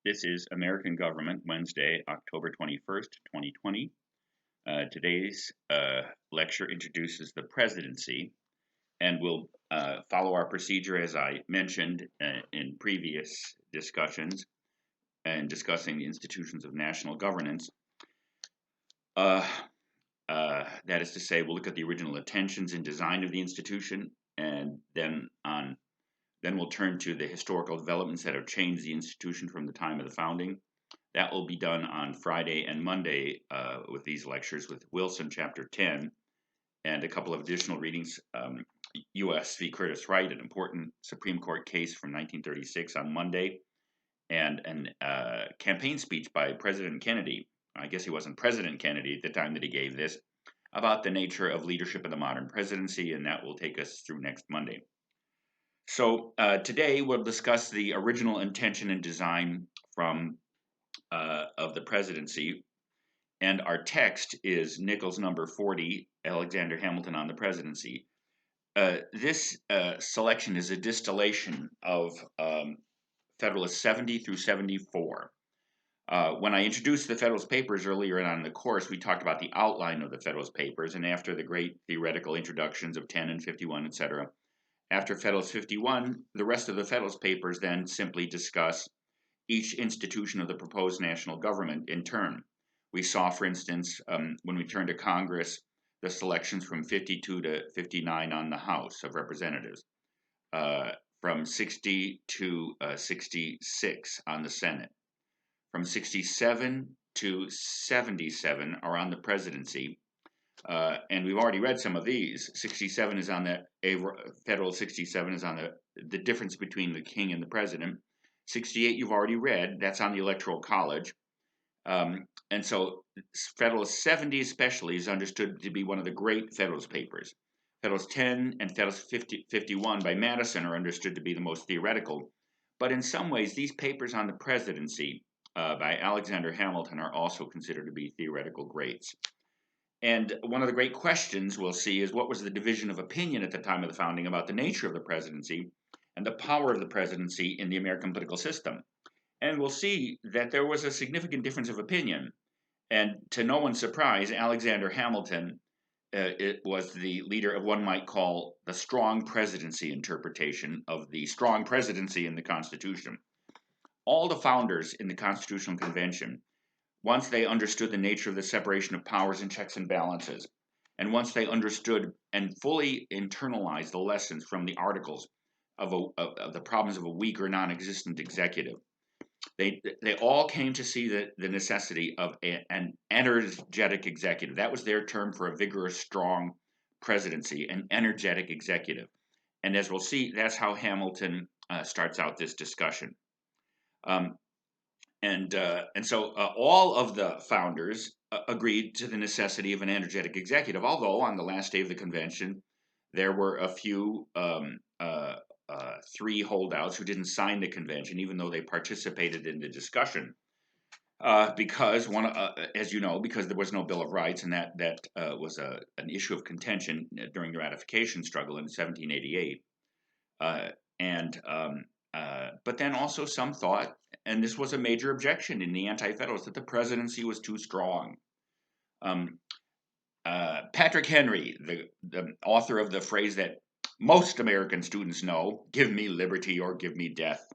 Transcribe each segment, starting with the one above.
This is American Government, Wednesday, October 21st, 2020. Today's lecture introduces the presidency, and we'll follow our procedure as I mentioned in previous discussions and discussing the institutions of national governance. That is to say, we'll look at the original intentions and design of the institution, and then we'll turn to the historical developments that have changed the institution from the time of the founding. That will be done on Friday and Monday with these lectures with Wilson, Chapter 10, and a couple of additional readings. U.S. v. Curtis Wright, an important Supreme Court case from 1936 on Monday, and a campaign speech by President Kennedy. I guess he wasn't President Kennedy at the time that he gave this, about the nature of leadership in the modern presidency, and that will take us through next Monday. So today we'll discuss the original intention and design of the presidency, and our text is Nichols number 40, Alexander Hamilton on the Presidency. This selection is a distillation of Federalist 70 through 74. When I introduced the Federalist Papers earlier on in the course, we talked about the outline of the Federalist Papers, and after the great theoretical introductions of 10 and 51, etc., after Federalist 51, the rest of the Federalist Papers then simply discuss each institution of the proposed national government in turn. We saw, for instance, when we turned to Congress, the selections from 52 to 59 on the House of Representatives, from 60 to 66 on the Senate, from 67 to 77 are on the presidency, and we've already read some of these. 67 is on Federal 67 is on the difference between the king and the president. 68 you've already read, that's on the Electoral College. And so Federalist 70 especially is understood to be one of the great Federalist Papers. Federalist 10 and Federalist 51 by Madison are understood to be the most theoretical. But in some ways, these papers on the presidency by Alexander Hamilton are also considered to be theoretical greats. And one of the great questions we'll see is what was the division of opinion at the time of the founding about the nature of the presidency and the power of the presidency in the American political system. And we'll see that there was a significant difference of opinion. And to no one's surprise, Alexander Hamilton it was the leader of what one might call the strong presidency interpretation of the strong presidency in the Constitution. All the founders in the Constitutional Convention, once they understood the nature of the separation of powers and checks and balances, and once they understood and fully internalized the lessons from the articles of the problems of a weak or non-existent executive, they all came to see the necessity of an energetic executive. That was their term for a vigorous, strong presidency, an energetic executive. And as we'll see, that's how Hamilton starts out this discussion. And so all of the founders agreed to the necessity of an energetic executive, although on the last day of the convention, there were a few, three holdouts who didn't sign the convention, even though they participated in the discussion, because as you know, because there was no Bill of Rights, and that was an issue of contention during the ratification struggle in 1788. But then also some thought, and this was a major objection in the Anti-Federalists, that the presidency was too strong. Patrick Henry, the author of the phrase that most American students know, "Give me liberty or give me death,"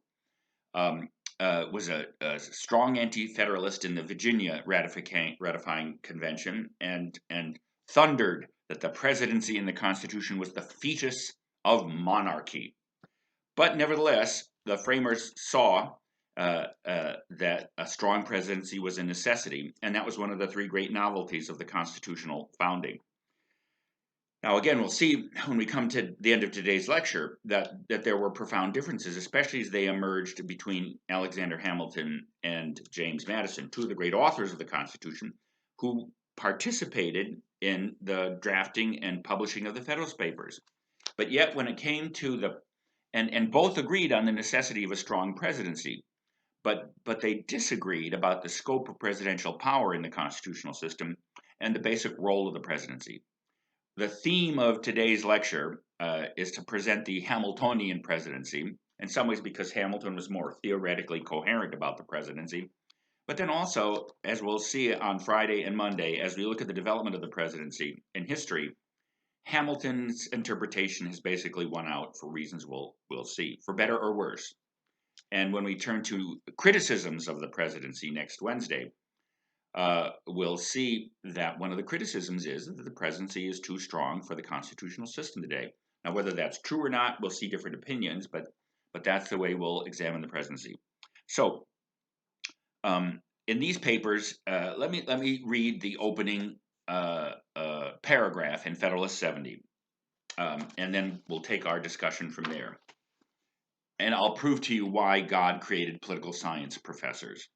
was a strong anti-federalist in the Virginia ratifying convention, and thundered that the presidency in the Constitution was the fetus of monarchy. But nevertheless, the framers saw that a strong presidency was a necessity, and that was one of the three great novelties of the constitutional founding. Now, again, we'll see when we come to the end of today's lecture that there were profound differences, especially as they emerged between Alexander Hamilton and James Madison, two of the great authors of the Constitution, who participated in the drafting and publishing of the Federalist Papers. But yet, when it came to and both agreed on the necessity of a strong presidency, but they disagreed about the scope of presidential power in the constitutional system and the basic role of the presidency. The theme of today's lecture is to present the Hamiltonian presidency, in some ways because Hamilton was more theoretically coherent about the presidency. But then also, as we'll see on Friday and Monday, as we look at the development of the presidency in history, Hamilton's interpretation has basically won out for reasons we'll see, for better or worse. And when we turn to criticisms of the presidency next Wednesday, we'll see that one of the criticisms is that the presidency is too strong for the constitutional system today. Now, whether that's true or not, we'll see different opinions, but that's the way we'll examine the presidency. So, in these papers, let me read the opening paragraph in Federalist 70, and then we'll take our discussion from there. And I'll prove to you why God created political science professors.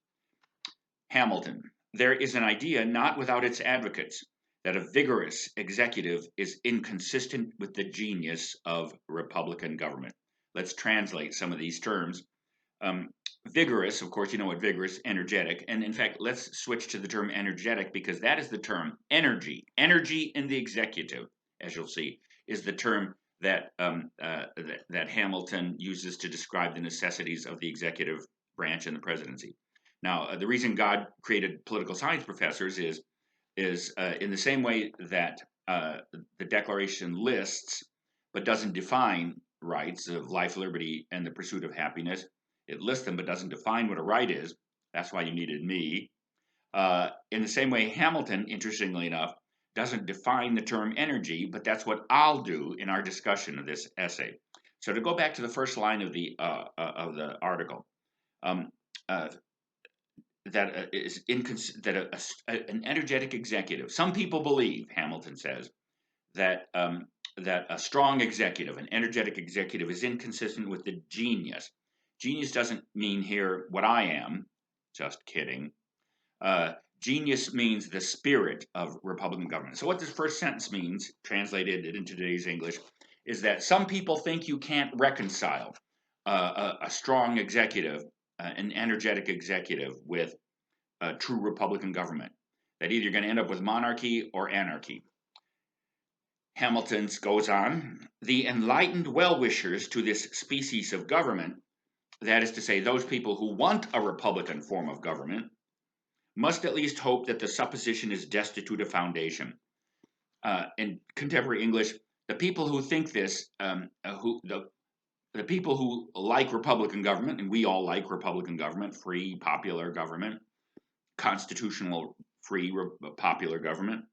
Hamilton, there is an idea not without its advocates that a vigorous executive is inconsistent with the genius of Republican government. Let's translate some of these terms. Vigorous, of course, you know what vigorous, energetic. And in fact, let's switch to the term energetic because that is the term energy. Energy in the executive, as you'll see, is the term that that Hamilton uses to describe the necessities of the executive branch and the presidency. Now, the reason God created political science professors is in the same way that the Declaration lists but doesn't define rights of life, liberty, and the pursuit of happiness. It lists them but doesn't define what a right is. That's why you needed me. In the same way, Hamilton, interestingly enough, doesn't define the term energy, but that's what I'll do in our discussion of this essay. So to go back to the first line of the article, that an energetic executive. Some people believe, Hamilton says, that that a strong executive, an energetic executive, is inconsistent with the genius. Genius doesn't mean here what I am. Just kidding. Genius means the spirit of Republican government. So what this first sentence means, translated into today's English, is that some people think you can't reconcile a strong executive, an energetic executive, with a true Republican government. That either you're going to end up with monarchy or anarchy. Hamilton goes on, the enlightened well-wishers to this species of government, that is to say, those people who want a Republican form of government, must at least hope that the supposition is destitute of foundation. In contemporary English, the people who think this, the people who like Republican government, and we all like Republican government, free, popular government, constitutional, free, popular government,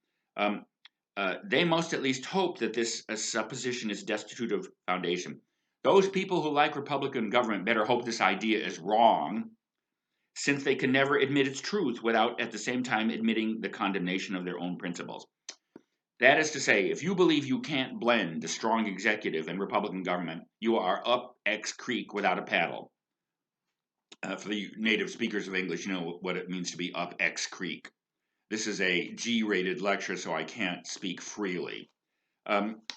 they must at least hope that this supposition is destitute of foundation. Those people who like Republican government better hope this idea is wrong, since they can never admit its truth without at the same time admitting the condemnation of their own principles. That is to say, if you believe you can't blend a strong executive and Republican government, you are up X creek without a paddle. For the native speakers of English, you know what it means to be up X creek. This is a G-rated lecture, so I can't speak freely.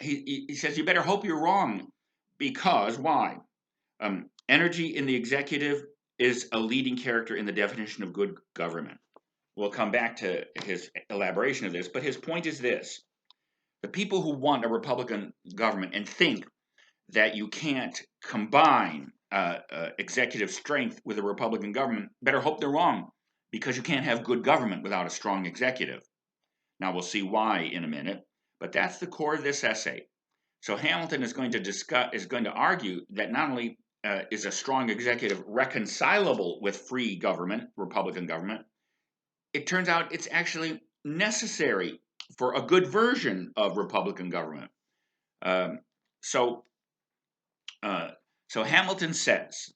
He says you better hope you're wrong, because why? Energy in the executive is a leading character in the definition of good government. We'll come back to his elaboration of this, but his point is this. The people who want a Republican government and think that you can't combine executive strength with a Republican government better hope they're wrong, because you can't have good government without a strong executive. Now we'll see why in a minute, but that's the core of this essay. So Hamilton is going to argue that not only is a strong executive reconcilable with free government, Republican government, it turns out it's actually necessary for a good version of Republican government. So Hamilton says,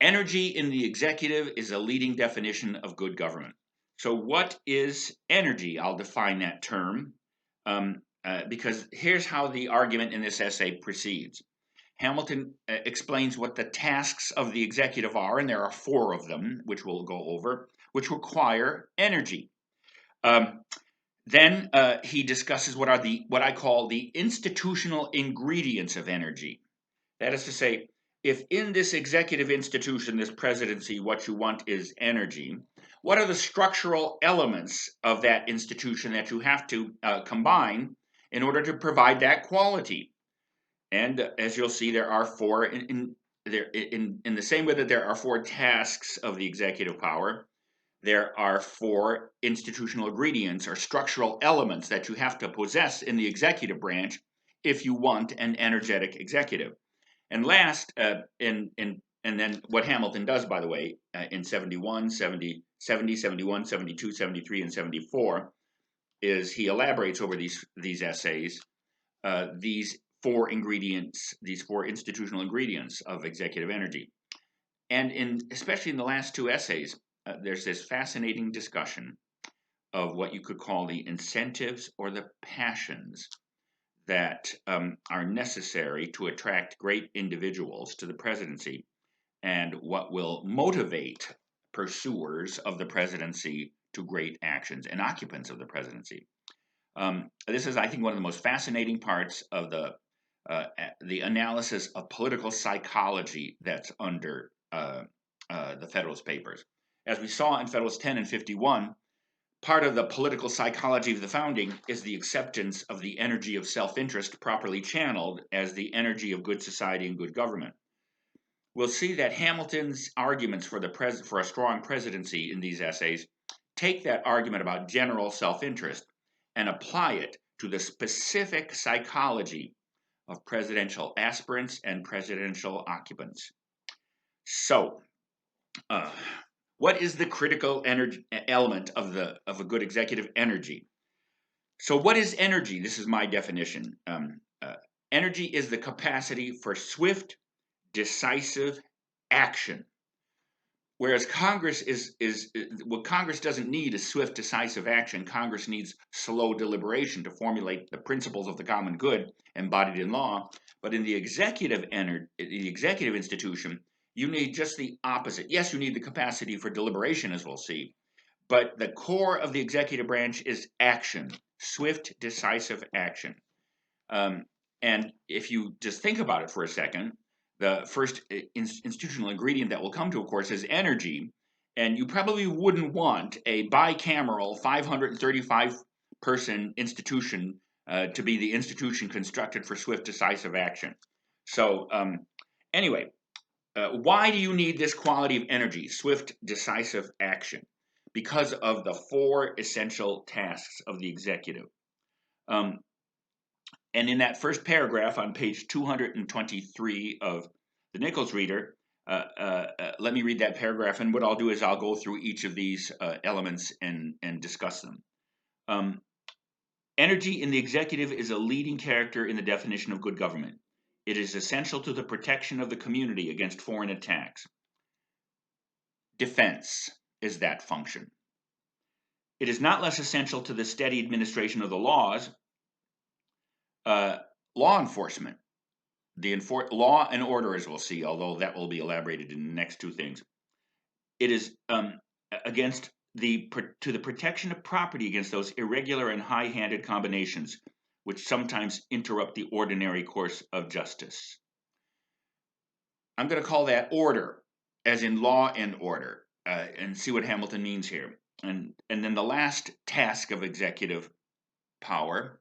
energy in the executive is a leading definition of good government. So what is energy? I'll define that term, because here's how the argument in this essay proceeds. Hamilton explains what the tasks of the executive are, and there are 4 of them, which we'll go over, which require energy. Then he discusses what I call the institutional ingredients of energy. That is to say, if in this executive institution, this presidency, what you want is energy, what are the structural elements of that institution that you have to combine in order to provide that quality? And as you'll see, there are 4 there in the same way that there are 4 tasks of the executive power, there are 4 institutional ingredients or structural elements that you have to possess in the executive branch if you want an energetic executive. And last, and then what Hamilton does, by the way, in 71, 70, 70, 71, 72, 73, and 74, is he elaborates over these essays, these 4 ingredients, these 4 institutional ingredients of executive energy. And especially in the last 2 essays, there's this fascinating discussion of what you could call the incentives or the passions that are necessary to attract great individuals to the presidency, and what will motivate pursuers of the presidency to great actions and occupants of the presidency. This is, I think, one of the most fascinating parts of the analysis of political psychology that's under the Federalist Papers. As we saw in Federalist 10 and 51, part of the political psychology of the founding is the acceptance of the energy of self-interest properly channeled as the energy of good society and good government. We'll see that Hamilton's arguments for a strong presidency in these essays take that argument about general self-interest and apply it to the specific psychology of presidential aspirants and presidential occupants. So, what is the critical element of a good executive energy? So, what is energy? This is my definition. Energy is the capacity for swift, decisive action. Whereas Congress what Congress doesn't need is swift, decisive action. Congress needs slow deliberation to formulate the principles of the common good embodied in law. But in the executive institution, you need just the opposite. Yes, you need the capacity for deliberation, as we'll see, but the core of the executive branch is action, swift, decisive action. And if you just think about it for a second, the first institutional ingredient that will come to, of course, is energy. And you probably wouldn't want a bicameral 535-person institution to be the institution constructed for swift, decisive action. So anyway, why do you need this quality of energy, swift, decisive action? Because of the 4 essential tasks of the executive. And in that first paragraph on page 223 of the Nichols Reader, let me read that paragraph. And what I'll do is I'll go through each of these elements and discuss them. Energy in the executive is a leading character in the definition of good government. It is essential to the protection of the community against foreign attacks. Defense is that function. It is not less essential to the steady administration of the laws. Law enforcement, law and order, as we'll see, although that will be elaborated in the next 2 things. It is to the protection of property against those irregular and high-handed combinations which sometimes interrupt the ordinary course of justice. I'm going to call that order, as in law and order, and see what Hamilton means here. And then the last task of executive power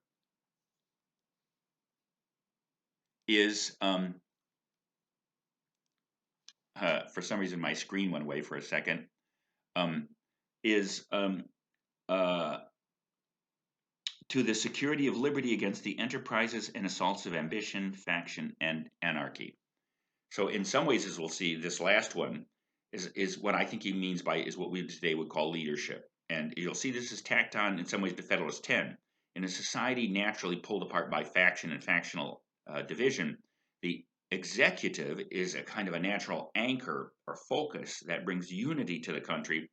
is, for some reason my screen went away for a second, to the security of liberty against the enterprises and assaults of ambition, faction, and anarchy. So in some ways, as we'll see, this last one is what I think he means by is what we today would call leadership. And you'll see this is tacked on in some ways to Federalist 10. In a society naturally pulled apart by faction and factional division, the executive is a kind of a natural anchor or focus that brings unity to the country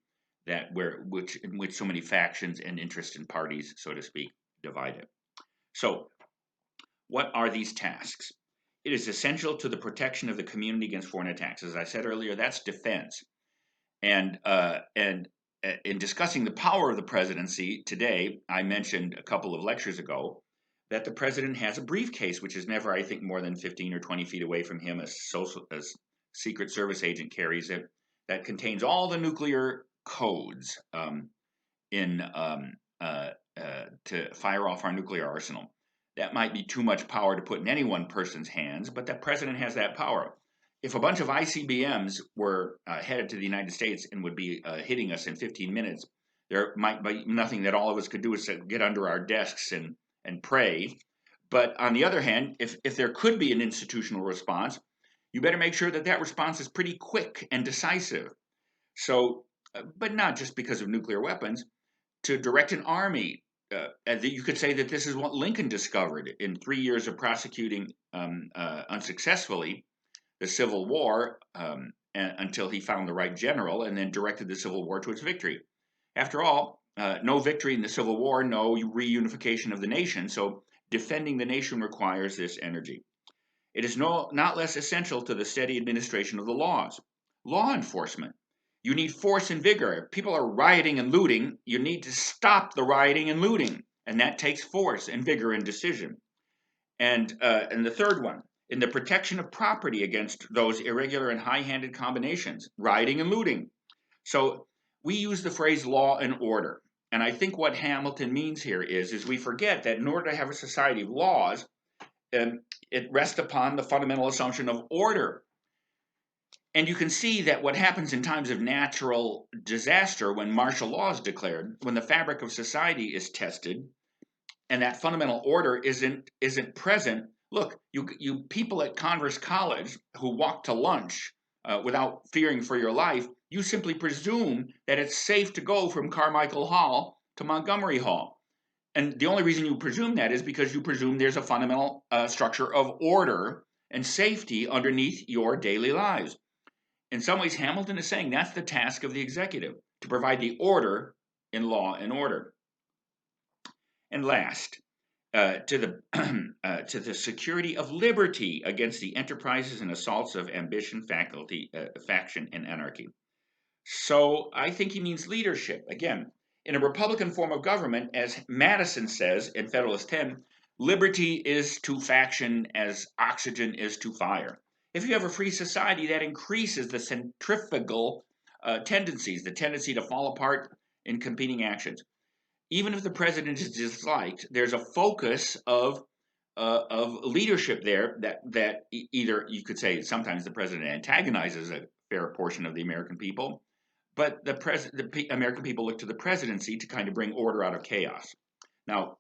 in which so many factions and interests and parties, so to speak, divide it. So, what are these tasks? It is essential to the protection of the community against foreign attacks. As I said earlier, that's defense. And in discussing the power of the presidency today, I mentioned a couple of lectures ago that the president has a briefcase, which is never, I think, more than 15 or 20 feet away from him. A Secret Service agent carries it, that contains all the nuclear codes to fire off our nuclear arsenal. That might be too much power to put in any one person's hands, but the president has that power. if a bunch of ICBMs were headed to the United States and would be hitting us in 15 minutes, there might be nothing that all of us could do is to get under our desks and pray. But on the other hand, if there could be an institutional response, you better make sure that that response is pretty quick and decisive. So, but not just because of nuclear weapons, to direct an army. You could say that this is what Lincoln discovered in 3 years of prosecuting unsuccessfully the Civil War until he found the right general and then directed the Civil War to its victory. After all, no victory in the Civil War, no reunification of the nation. So defending the nation requires this energy. It is not less essential to the steady administration of the laws. Law enforcement. You need force and vigor. If people are rioting and looting, you need to stop the rioting and looting. And that takes force and vigor and decision. And the third one, in the protection of property against those irregular and high-handed combinations, rioting and looting. So we use the phrase law and order. And I think what Hamilton means here is we forget that in order to have a society of laws, it rests upon the fundamental assumption of order. And you can see that what happens in times of natural disaster, when martial law is declared, when the fabric of society is tested, and that fundamental order isn't present. Look, you people at Converse College who walk to lunch without fearing for your life, you simply presume that it's safe to go from Carmichael Hall to Montgomery Hall. And the only reason you presume that is because you presume there's a fundamental structure of order and safety underneath your daily lives. In some ways, Hamilton is saying that's the task of the executive, to provide the order in law and order. And last, to the security of liberty against the enterprises and assaults of ambition, faction, and anarchy. So I think he means leadership. Again, in a Republican form of government, as Madison says in Federalist 10, liberty is to faction as oxygen is to fire. If you have a free society, that increases the centrifugal tendencies, the tendency to fall apart in competing actions. Even if the president is disliked, there's a focus of leadership there that either you could say sometimes the president antagonizes a fair portion of the American people, but the American people look to the presidency to kind of bring order out of chaos. Now,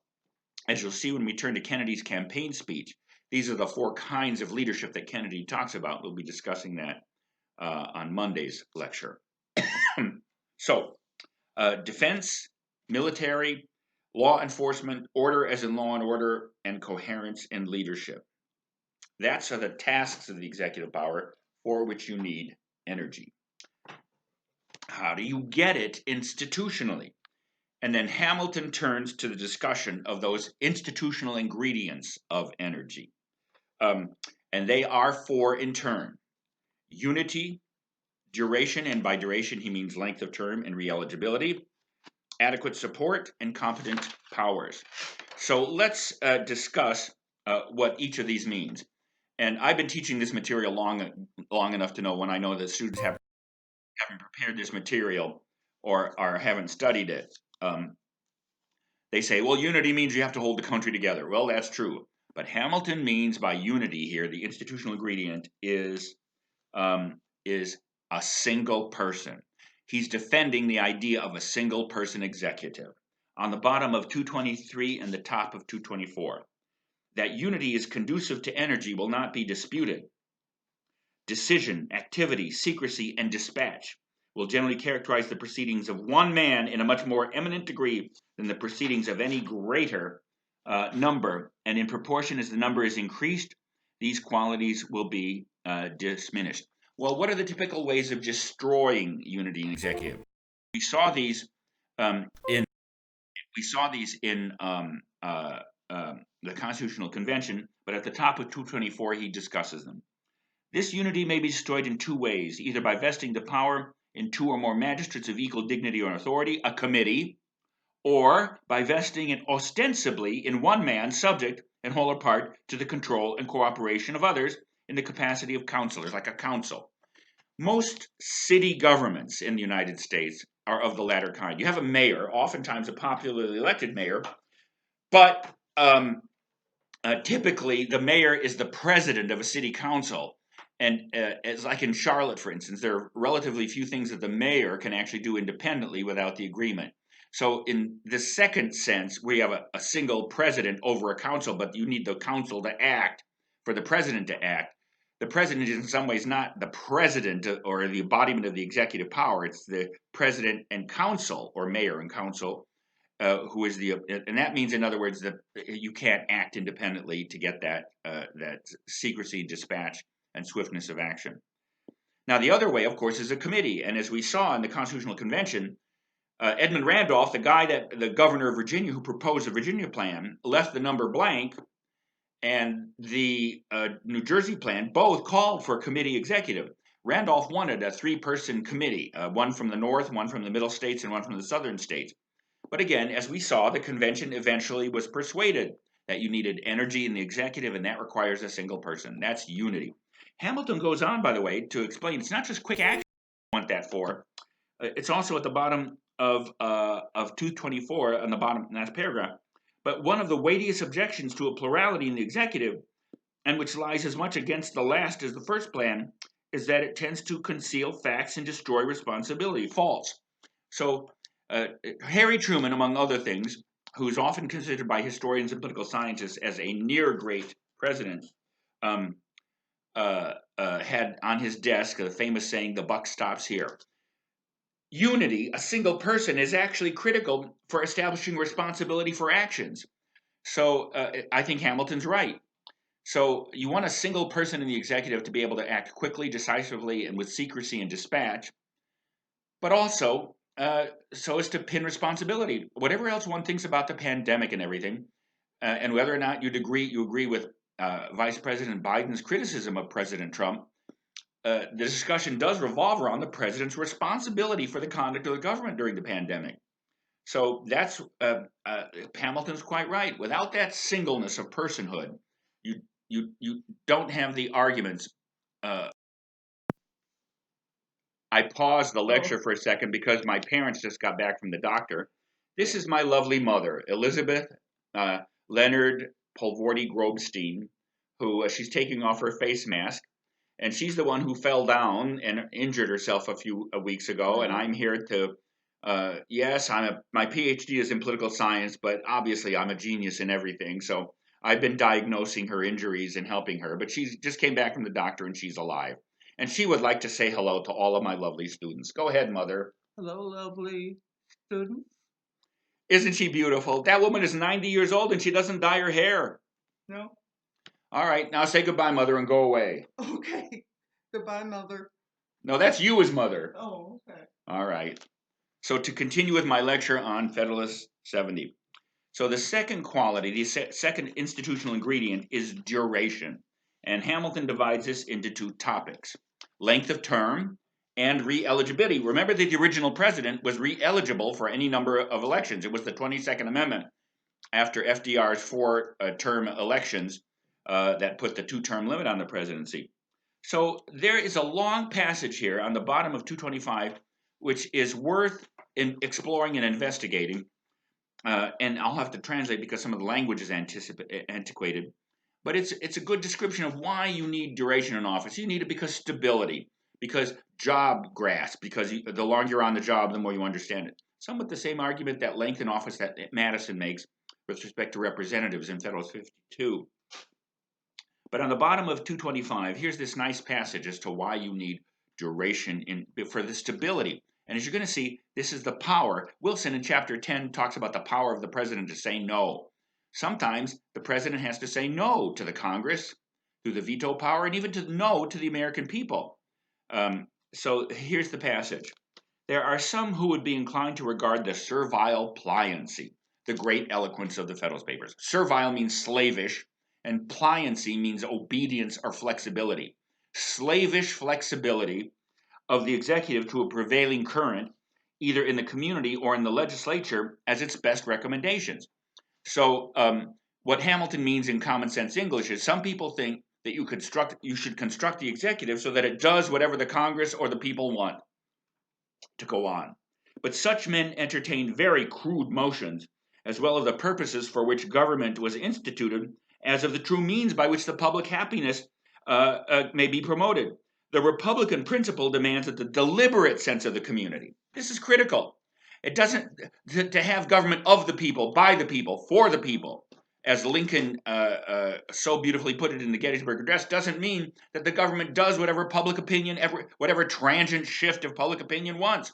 as you'll see when we turn to Kennedy's campaign speech, these are the four kinds of leadership that Kennedy talks about. We'll be discussing that on Monday's lecture. So, defense, military, law enforcement, order as in law and order, and coherence in leadership. That's the tasks of the executive power for which you need energy. How do you get it institutionally? And then Hamilton turns to the discussion of those institutional ingredients of energy. And they are four in turn: unity, duration, and by duration he means length of term and re-eligibility, adequate support, and competent powers. So let's discuss what each of these means. And I've been teaching this material long enough to know when I know that students haven't prepared this material or haven't studied it. They say, well, unity means you have to hold the country together. Well, that's true. But Hamilton means by unity here, the institutional ingredient is a single person. He's defending the idea of a single person executive. On the bottom of 223 and the top of 224, that unity is conducive to energy will not be disputed. Decision, activity, secrecy, and dispatch will generally characterize the proceedings of one man in a much more eminent degree than the proceedings of any greater number, and in proportion as the number is increased, these qualities will be diminished. Well, what are the typical ways of destroying unity in executive? We saw these in the Constitutional Convention, but at the top of 224 he discusses them. This unity may be destroyed in two ways, either by vesting the power in two or more magistrates of equal dignity or authority, a committee, or by vesting it ostensibly in one man, subject in whole or part to the control and cooperation of others in the capacity of counselors, like a council. Most city governments in the United States are of the latter kind. You have a mayor, oftentimes a popularly elected mayor, but typically the mayor is the president of a city council, And as like in Charlotte, for instance, there are relatively few things that the mayor can actually do independently without the agreement. So in the second sense, we have a single president over a council, but you need the council to act for the president to act. The president is in some ways not the president or the embodiment of the executive power. It's the president and council, or mayor and council, who is and that means, in other words, that you can't act independently to get that secrecy, dispatch, and swiftness of action. Now, the other way, of course, is a committee. And as we saw in the Constitutional Convention, Edmund Randolph, the governor of Virginia who proposed the Virginia plan, left the number blank, and the New Jersey plan both called for a committee executive. Randolph wanted a 3-person committee, one from the north, one from the middle states, and one from the southern states. But again, as we saw, the convention eventually was persuaded that you needed energy in the executive, and that requires a single person. That's unity. Hamilton goes on, by the way, to explain it's not just quick action you want that for. It's also at the bottom of 224 on the bottom last paragraph. But one of the weightiest objections to a plurality in the executive, and which lies as much against the last as the first plan, is that it tends to conceal facts and destroy responsibility. False. So Harry Truman, among other things, who's often considered by historians and political scientists as a near great president, had on his desk the famous saying, "The buck stops here." Unity, a single person, is actually critical for establishing responsibility for actions. So I think Hamilton's right. So you want a single person in the executive to be able to act quickly, decisively, and with secrecy and dispatch, but also so as to pin responsibility. Whatever else one thinks about the pandemic and everything, and whether or not you agree with Vice President Biden's criticism of President Trump, the discussion does revolve around the president's responsibility for the conduct of the government during the pandemic. So that's Hamilton's quite right. Without that singleness of personhood, you don't have the arguments. I paused the lecture for a second because my parents just got back from the doctor. This is my lovely mother, Elizabeth Leonard Polvorty Grobstein, who she's taking off her face mask. And she's the one who fell down and injured herself a few weeks ago. And I'm here to, yes, my PhD is in political science, but obviously I'm a genius in everything. So I've been diagnosing her injuries and helping her. But she just came back from the doctor and she's alive. And she would like to say hello to all of my lovely students. Go ahead, Mother. Hello, lovely students. Isn't she beautiful? That woman is 90 years old and she doesn't dye her hair. No. All right, now say goodbye, Mother, and go away. Okay. Goodbye, Mother. No, that's you as Mother. Oh, okay. All right. So to continue with my lecture on Federalist 70. So the second quality, the second institutional ingredient is duration. And Hamilton divides this into 2 topics: length of term and re-eligibility. Remember that the original president was re-eligible for any number of elections. It was the 22nd Amendment after FDR's 4-term elections that put the 2-term limit on the presidency. So there is a long passage here on the bottom of 225, which is worth exploring and investigating. And I'll have to translate because some of the language is antiquated. But it's a good description of why you need duration in office. You need it because stability, because job grasp, because the longer you're on the job, the more you understand it. Somewhat the same argument that length in office that Madison makes with respect to representatives in Federalist 52. But on the bottom of 225, here's this nice passage as to why you need duration for the stability. And as you're going to see, this is the power. Wilson in chapter 10 talks about the power of the president to say no. Sometimes the president has to say no to the Congress through the veto power, and even to no to the American people. So here's the passage. There are some who would be inclined to regard the servile pliancy, the great eloquence of the Federalist Papers. Servile means slavish, and pliancy means obedience or flexibility. Slavish flexibility of the executive to a prevailing current, either in the community or in the legislature, as its best recommendations. So what Hamilton means in common sense English is some people think that you should construct the executive so that it does whatever the Congress or the people want to go on. But such men entertain very crude notions, as well as the purposes for which government was instituted, as of the true means by which the public happiness may be promoted. The Republican principle demands that the deliberate sense of the community. This is critical. It doesn't to have government of the people, by the people, for the people, as Lincoln so beautifully put it in the Gettysburg Address, doesn't mean that the government does whatever public opinion, whatever transient shift of public opinion wants.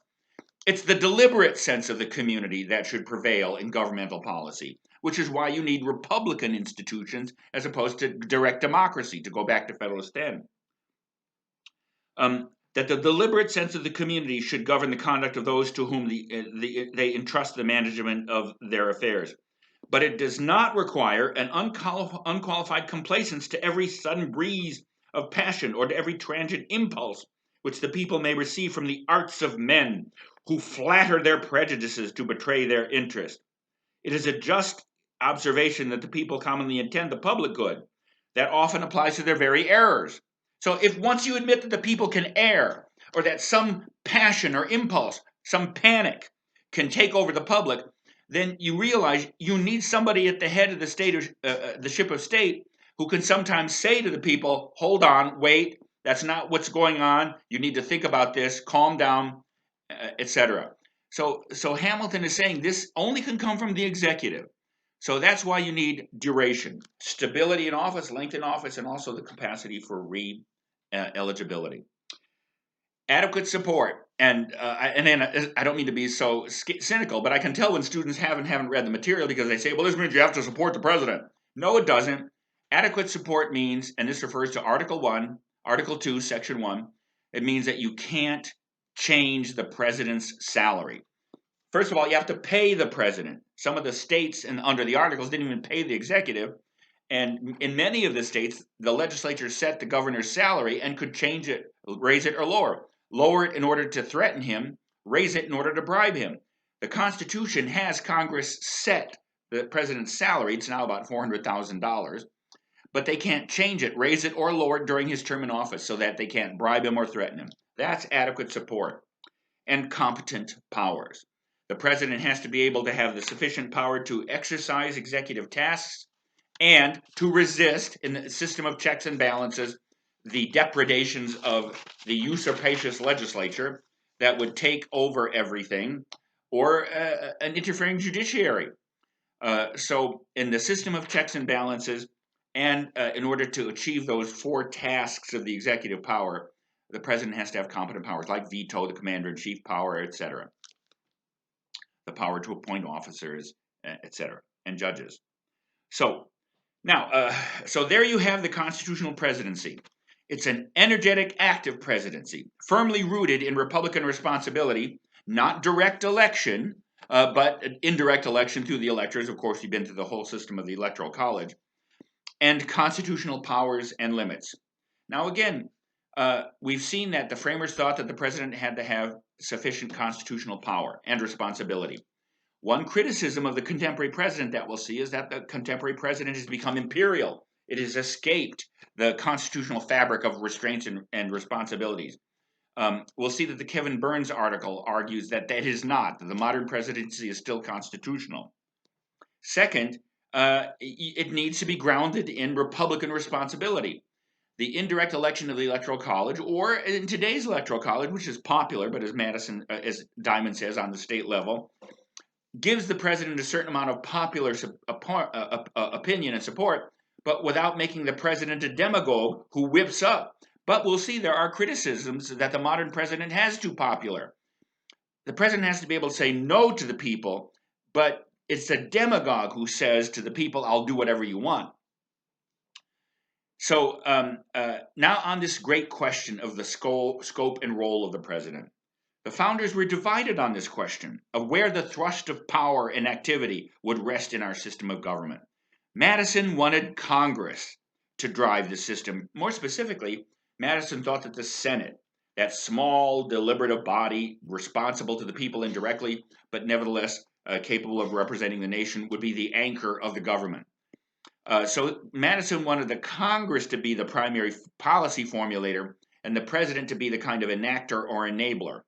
It's the deliberate sense of the community that should prevail in governmental policy, which is why you need Republican institutions as opposed to direct democracy, to go back to Federalist 10. That the deliberate sense of the community should govern the conduct of those to whom they entrust the management of their affairs. But it does not require an unqualified complacence to every sudden breeze of passion or to every transient impulse which the people may receive from the arts of men who flatter their prejudices to betray their interest. It is a just observation that the people commonly intend the public good. That often applies to their very errors. So if once you admit that the people can err, or that some passion or impulse, some panic can take over the public, then you realize you need somebody at the head of the the ship of state, who can sometimes say to the people, hold on, wait, that's not what's going on. You need to think about this, calm down, etc. So Hamilton is saying this only can come from the executive. So that's why you need duration, stability in office, length in office, and also the capacity for re-eligibility. Adequate support, and then I don't mean to be so cynical, but I can tell when students haven't read the material, because they say, well, this means you have to support the president. No, it doesn't. Adequate support means, and this refers to Article 1, Article 2, Section 1, it means that you can't change the president's salary. First of all, you have to pay the president. Some of the states and under the articles didn't even pay the executive. And in many of the states, the legislature set the governor's salary and could change it, raise it or lower. Lower it in order to threaten him, raise it in order to bribe him. The Constitution has Congress set the president's salary. It's now about $400,000. But they can't change it, raise it or lower it during his term in office, so that they can't bribe him or threaten him. That's adequate support. And competent powers. The president has to be able to have the sufficient power to exercise executive tasks and to resist, in the system of checks and balances, the depredations of the usurpacious legislature that would take over everything, or an interfering judiciary. So in the system of checks and balances, and in order to achieve those four tasks of the executive power, the president has to have competent powers like veto, the commander-in-chief power, etc. The power to appoint officers, etc., and judges. So now, so there you have the constitutional presidency. It's an energetic, active presidency, firmly rooted in Republican responsibility, not direct election, but indirect election through the electors. Of course, you've been through the whole system of the Electoral College, and constitutional powers and limits. Now, again, we've seen that the framers thought that the president had to have sufficient constitutional power and responsibility. One criticism of the contemporary president that we'll see is that the contemporary president has become imperial. It has escaped the constitutional fabric of restraints and responsibilities. We'll see that the Kevin Burns article argues that that is not, that the modern presidency is still constitutional. Second, it needs to be grounded in Republican responsibility. The indirect election of the Electoral College, or in today's Electoral College, which is popular, but as Diamond says, on the state level, gives the president a certain amount of popular opinion and support, but without making the president a demagogue who whips up. But we'll see there are criticisms that the modern president has too popular. The president has to be able to say no to the people, but it's a demagogue who says to the people, I'll do whatever you want. So now on this great question of the scope and role of the president. The founders were divided on this question of where the thrust of power and activity would rest in our system of government. Madison wanted Congress to drive the system. More specifically, Madison thought that the Senate, that small, deliberative body responsible to the people indirectly, but nevertheless capable of representing the nation, would be the anchor of the government. So Madison wanted the Congress to be the primary policy formulator and the president to be the kind of enactor or enabler.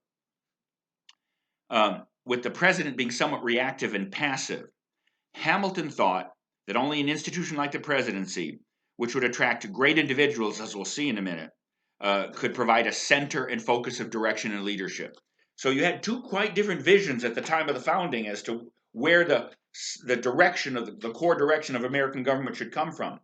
With the president being somewhat reactive and passive, Hamilton thought that only an institution like the presidency which would attract great individuals, as we'll see in a minute, could provide a center and focus of direction and leadership. So you had two quite different visions at the time of the founding as to where the direction of the core direction of American government should come from.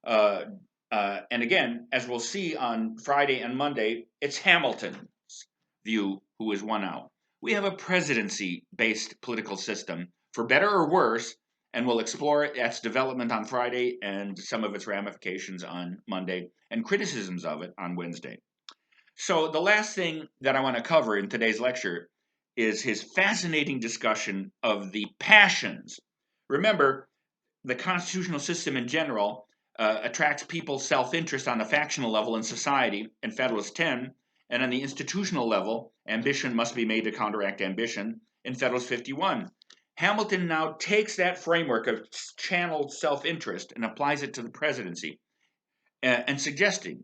And again, as we'll see on Friday and Monday, it's Hamilton's view who is won out. We have a presidency-based political system, for better or worse, and we'll explore its development on Friday and some of its ramifications on Monday and criticisms of it on Wednesday. So the last thing that I want to cover in today's lecture is his fascinating discussion of the passions. Remember, the constitutional system in general attracts people's self-interest on the factional level in society in Federalist 10, and on the institutional level, ambition must be made to counteract ambition in Federalist 51. Hamilton now takes that framework of channeled self-interest and applies it to the presidency, and suggesting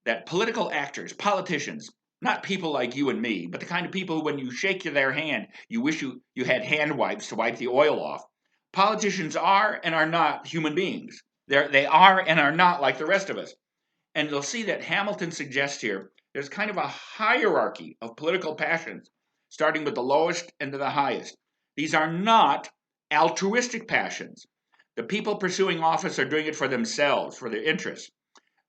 that political actors, politicians, not people like you and me, but the kind of people who, when you shake their hand, you wish you had hand wipes to wipe the oil off. Politicians are and are not human beings. They are and are not like the rest of us. And you'll see that Hamilton suggests here there's kind of a hierarchy of political passions, starting with the lowest and to the highest. These are not altruistic passions. The people pursuing office are doing it for themselves, for their interests.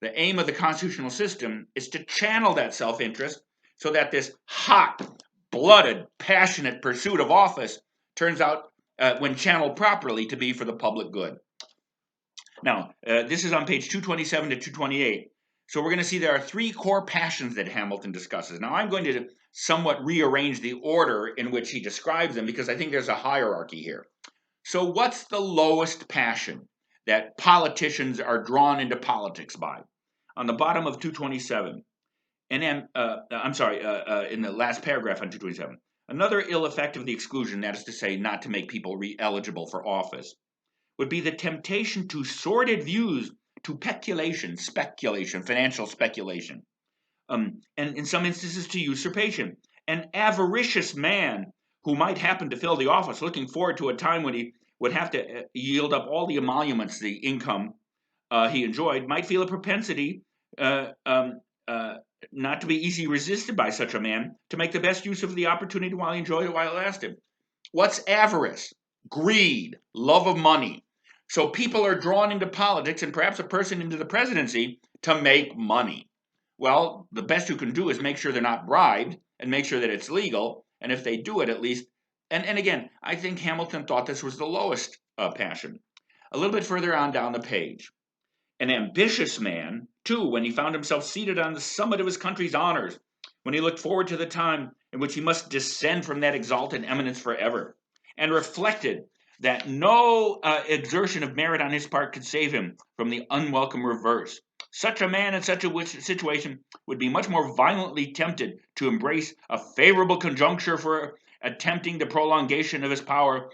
The aim of the constitutional system is to channel that self-interest so that this hot-blooded, passionate pursuit of office turns out, when channeled properly, to be for the public good. Now, this is on page 227 to 228. So we're going to see there are three core passions that Hamilton discusses. Now, I'm going to somewhat rearrange the order in which he describes them because I think there's a hierarchy here. So what's the lowest passion that politicians are drawn into politics by? On the bottom of 227, and in the last paragraph on 227, another ill effect of the exclusion, that is to say, not to make people re-eligible for office, would be the temptation to sordid views, to speculation, financial speculation, and in some instances to usurpation. An avaricious man who might happen to fill the office, looking forward to a time when he would have to yield up all the emoluments, the income he enjoyed, might feel a propensity not to be easily resisted by such a man to make the best use of the opportunity while he enjoyed it while it lasted. What's avarice? Greed, love of money. So people are drawn into politics and perhaps a person into the presidency to make money. Well, the best you can do is make sure they're not bribed and make sure that it's legal. And if they do it, at least, and again, I think Hamilton thought this was the lowest passion. A little bit further on down the page. An ambitious man, too, when he found himself seated on the summit of his country's honors, when he looked forward to the time in which he must descend from that exalted eminence forever, and reflected that no exertion of merit on his part could save him from the unwelcome reverse. Such a man in such a situation would be much more violently tempted to embrace a favorable conjuncture for attempting the prolongation of his power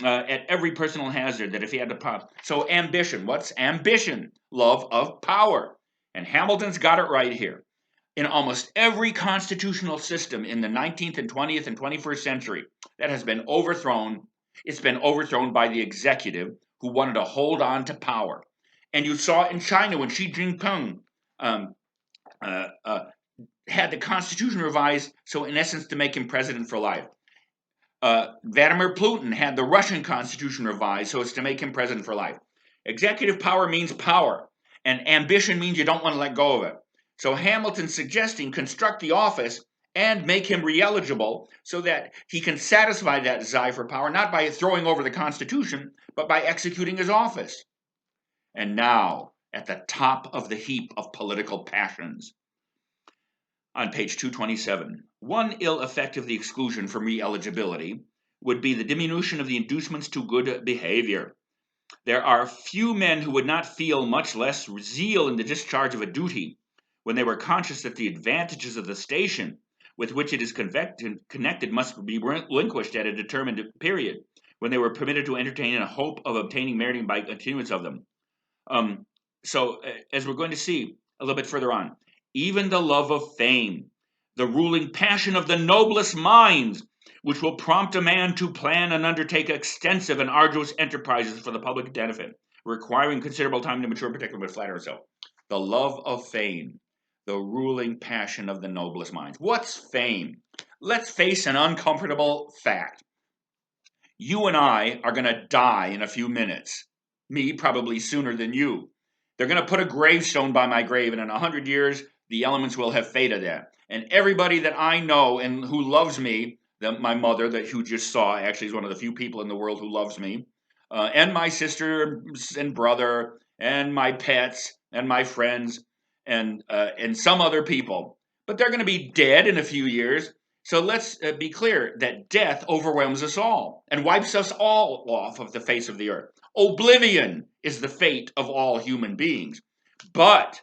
at every personal hazard that if he had to pop. So ambition, what's ambition? Love of power. And Hamilton's got it right here. In almost every constitutional system in the 19th and 20th and 21st century that has been overthrown, it's been overthrown by the executive who wanted to hold on to power. And you saw it in China when Xi Jinping had the constitution revised, so in essence to make him president for life. Vladimir Putin had the Russian constitution revised, so it's to make him president for life. Executive power means power, and ambition means you don't want to let go of it. So Hamilton's suggesting construct the office and make him re-eligible so that he can satisfy that desire for power, not by throwing over the Constitution, but by executing his office. And now, at the top of the heap of political passions, on page 227, one ill effect of the exclusion from re-eligibility would be the diminution of the inducements to good behavior. There are few men who would not feel much less zeal in the discharge of a duty when they were conscious that the advantages of the station with which it is connected must be relinquished at a determined period, when they were permitted to entertain a hope of obtaining merit by continuance of them. So, as we're going to see a little bit further on, even the love of fame, the ruling passion of the noblest minds, which will prompt a man to plan and undertake extensive and arduous enterprises for the public benefit, requiring considerable time to mature, particularly but flatter herself. The love of fame, the ruling passion of the noblest minds. What's fame? Let's face an uncomfortable fact. You and I are going to die in a few minutes. Me, probably sooner than you. They're going to put a gravestone by my grave, and in 100 years, the elements will have faded that. And everybody that I know and who loves me, my mother that you just saw actually is one of the few people in the world who loves me, and my sister and brother, and my pets, and my friends, and some other people. But they're going to be dead in a few years. So let's be clear that death overwhelms us all and wipes us all off of the face of the earth. Oblivion is the fate of all human beings. But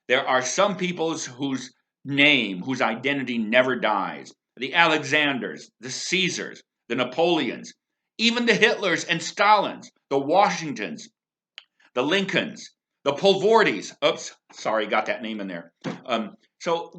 there are some peoples whose name, whose identity never dies. The Alexanders, the Caesars, the Napoleons, even the Hitlers and Stalins, the Washingtons, the Lincolns, the Polvordis. Oops, sorry, got that name in there. So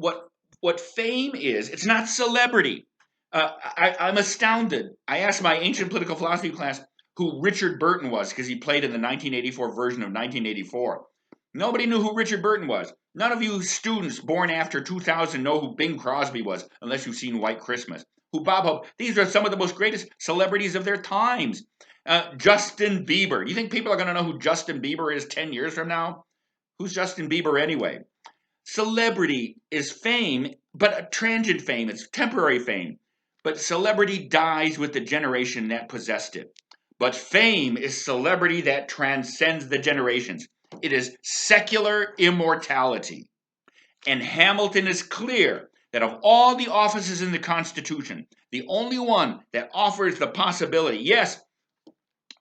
what fame is, it's not celebrity. I'm astounded. I asked my ancient political philosophy class who Richard Burton was because he played in the 1984 version of 1984. Nobody knew who Richard Burton was. None of you students born after 2000 know who Bing Crosby was, unless you've seen White Christmas. Who Bob Hope. These are some of the most greatest celebrities of their times. Justin Bieber. Do you think people are going to know who Justin Bieber is 10 years from now? Who's Justin Bieber anyway? Celebrity is fame, but a transient fame. It's temporary fame. But celebrity dies with the generation that possessed it. But fame is celebrity that transcends the generations. It is secular immortality. And Hamilton is clear that of all the offices in the Constitution, the only one that offers the possibility, yes,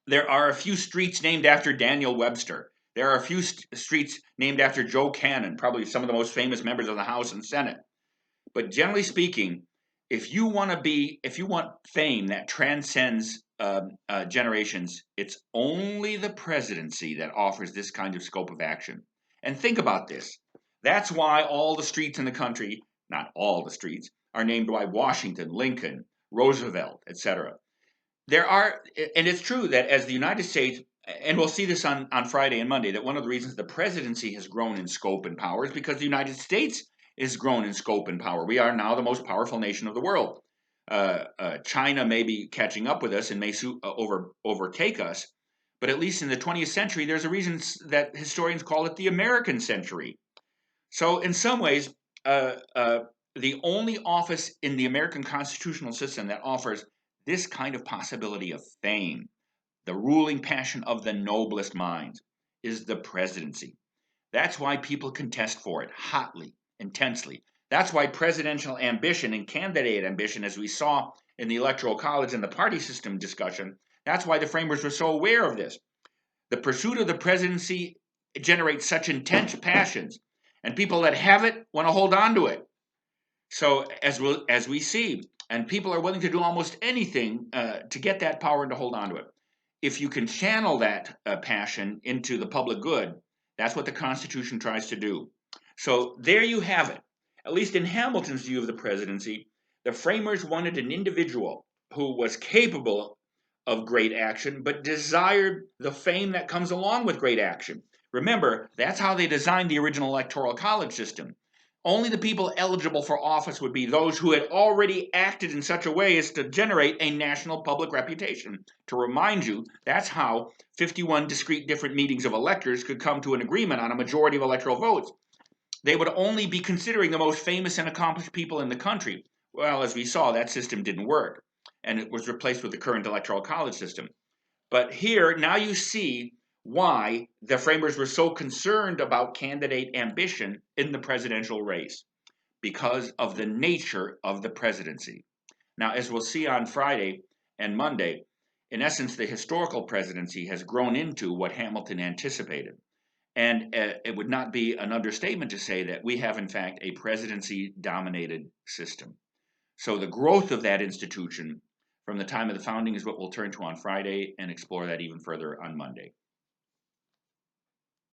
there are a few streets named after Daniel Webster. There are a few streets named after Joe Cannon, probably some of the most famous members of the House and Senate. But generally speaking, if you want fame that transcends generations, it's only the presidency that offers this kind of scope of action. And think about this. That's why all the streets in the country, not all the streets, are named by Washington, Lincoln, Roosevelt, etc. There are, and it's true that as the United States, and we'll see this on Friday and Monday, that one of the reasons the presidency has grown in scope and power is because the United States is grown in scope and power. We are now the most powerful nation of the world. China may be catching up with us and may overtake us, but at least in the 20th century, there's a reason that historians call it the American century. So in some ways, the only office in the American constitutional system that offers this kind of possibility of fame, the ruling passion of the noblest minds, is the presidency. That's why people contest for it hotly, intensely. That's why presidential ambition and candidate ambition, as we saw in the Electoral College and the party system discussion, that's why the framers were so aware of this. The pursuit of the presidency generates such intense passions, and people that have it want to hold on to it. So as we see, and people are willing to do almost anything to get that power and to hold on to it. If you can channel that passion into the public good, that's what the Constitution tries to do. So there you have it. At least in Hamilton's view of the presidency, the framers wanted an individual who was capable of great action, but desired the fame that comes along with great action. Remember, that's how they designed the original Electoral College system. Only the people eligible for office would be those who had already acted in such a way as to generate a national public reputation. To remind you, that's how 51 discrete different meetings of electors could come to an agreement on a majority of electoral votes. They would only be considering the most famous and accomplished people in the country. Well, as we saw, that system didn't work, and it was replaced with the current Electoral College system. But here, now you see why the framers were so concerned about candidate ambition in the presidential race, because of the nature of the presidency. Now, as we'll see on Friday and Monday, in essence, the historical presidency has grown into what Hamilton anticipated. And it would not be an understatement to say that we have, in fact, a presidency-dominated system. So the growth of that institution from the time of the founding is what we'll turn to on Friday and explore that even further on Monday.